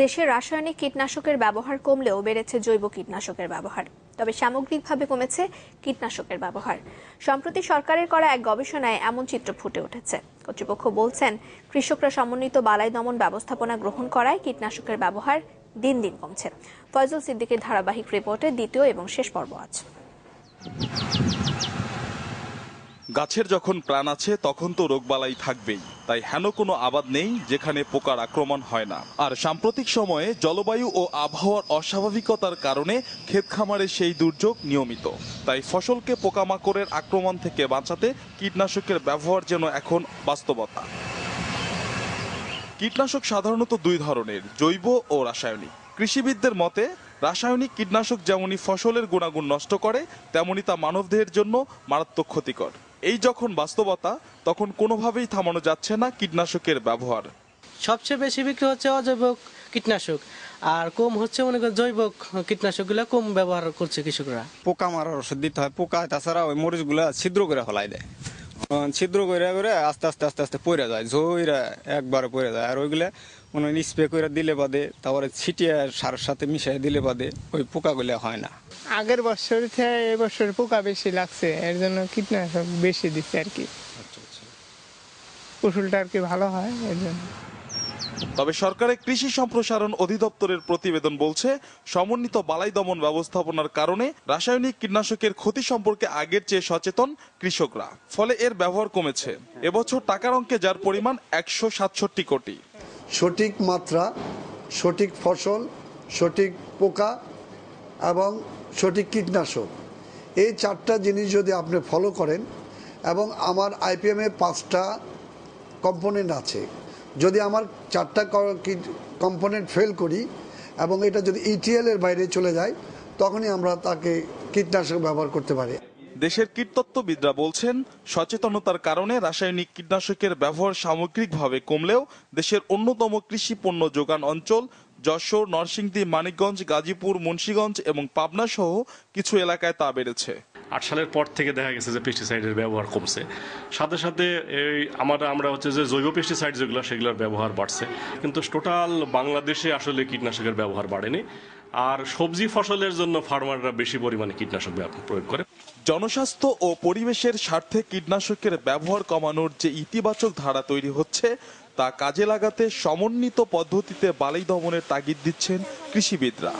দেশে রাসায়নিক কীটনাশকের ব্যবহার কমলেও বেড়েছে জৈব কীটনাশকের ব্যবহার। তবে সামগ্রিকভাবে কমেছে কীটনাশকের ব্যবহার। সম্প্রতি সরকারের করা এক গবেষণায় এমন চিত্র ফুটে উঠেছে। কর্তৃপক্ষ বলছেন, কৃষকরা সমন্বিত বালাই দমন ব্যবস্থাপনা গ্রহণ করায় কীটনাশকের ব্যবহার দিন দিন কমছে। ফয়জুল সিদ্দিকীর ধারাবাহিক রিপোর্টে দ্বিতীয় এবং শেষ পর্ব আজ। গাছের যখন প্রাণ আছে তখন তো রোগবালাই থাকবেই, তাই হেন কোনো আবাদ নেই যেখানে পোকার আক্রমণ হয় না। আর সাম্প্রতিক সময়ে জলবায়ু ও আবহাওয়ার অস্বাভাবিকতার কারণে ক্ষেত খামারে সেই দুর্যোগ নিয়মিত। তাই ফসলকে পোকামাকড়ের আক্রমণ থেকে বাঁচাতে কীটনাশকের ব্যবহার যেন এখন বাস্তবতা। কীটনাশক সাধারণত দুই ধরনের, জৈব ও রাসায়নিক। কৃষিবিদদের মতে রাসায়নিক কীটনাশক যেমনই ফসলের গুণাগুণ নষ্ট করে, তেমনি তা মানবদেহের জন্য মারাত্মক ক্ষতিকর। এই যখন বাস্তবতা, তখন কোনোভাবেই থামানো যাচ্ছে না কীটনাশকের ব্যবহার। সবচেয়ে বেশি বিক্রি হচ্ছে অজৈব কীটনাশক, আর কম হচ্ছে মনে করেন জৈব কীটনাশকগুলো কম ব্যবহার করছে কৃষকরা। পোকা মারার ওষুধ দিতে হয়, পোকা তাছাড়া ওই মরিচগুলা ছিদ্র করে ফেলাই দেয়, ছিদ্র করে করে আস্তে আস্তে আস্তে আস্তে পড়ে যায়, ঝইরা একবারে পড়ে যায়। আর ওইগুলা মনে স্প্রে করে দিলে বাদে, তারপরে ছিটিয়ে সারের সাথে মিশিয়ে দিলে বাদে ওই পোকাগুলো হয় না। আগের বছর থেকে এবছর পোকা বেশি লাগছে, এর জন্য কীটনাশক বেশি দিচ্ছে আর কি। ফসলটা আর কি ভালো হয় এর জন্য। তবে সরকারের কৃষি সম্প্রসারণ অধিদপ্তরের প্রতিবেদন বলছে, সমন্বিত বালাই দমন ব্যবস্থাপনার কারণে রাসায়নিক কীটনাশকের ক্ষতি সম্পর্কে আগের চেয়ে সচেতন কৃষকরা। ফলে এর ব্যবহার কমেছে। এবছর টাকার অঙ্কে যার পরিমাণ 167 কোটি। সঠিক মাত্রা, সঠিক ফসল, সঠিক পোকা এবং সঠিক কীটনাশক, এই চারটা জিনিস যদি আপনি ফলো করেন, এবং আমার আইপিএমে 5টা কম্পোনেন্ট আছে, যদি আমার 4টা কম্পোনেন্ট ফেল করি এবং এটা যদি ইটিএল এর বাইরে চলে যায়, তখনই আমরা তাকে কীটনাশক ব্যবহার করতে পারি। দেশের কীটতত্ত্ববিদরা বলছেন, সচেতনতার কারণে রাসায়নিক কীটনাশকের ব্যবহার সামগ্রিকভাবে কমলেও দেশের অন্যতম কৃষি পণ্য যোগান অঞ্চল যশোর, নরসিংদী, মানিকগঞ্জ, গাজীপুর, মুন্সিগঞ্জ এবং পাবনা সহ কিছু এলাকায় তা বেড়েছে। 8 সালের পর থেকে দেখা গেছে যে পেস্টিসাইডের ব্যবহার কমছে, সাথে সাথে এই আমরা হচ্ছে যে জৈব পেস্টিসাইড যেগুলো সেগুলোর ব্যবহার বাড়ছে, কিন্তু টোটাল বাংলাদেশে আসলে কীটনাশকের ব্যবহার বাড়েনি। আর সবজি ফসলের জন্য ফার্মাররা বেশি পরিমাণে কীটনাশক প্রয়োগ করে। জনস্বাস্থ্য ও পরিবেশের স্বার্থে কীটনাশকের ব্যবহার কমানোর যে ইতিবাচক ধারা তৈরি হচ্ছে, তা কাজে লাগাতে সমন্বিত পদ্ধতিতে বালাই দমনের তাগিদ দিচ্ছেন কৃষিবিদরা।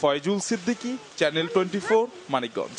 ফয়জুল সিদ্দিকী, চ্যানেল 24, মানিকগঞ্জ।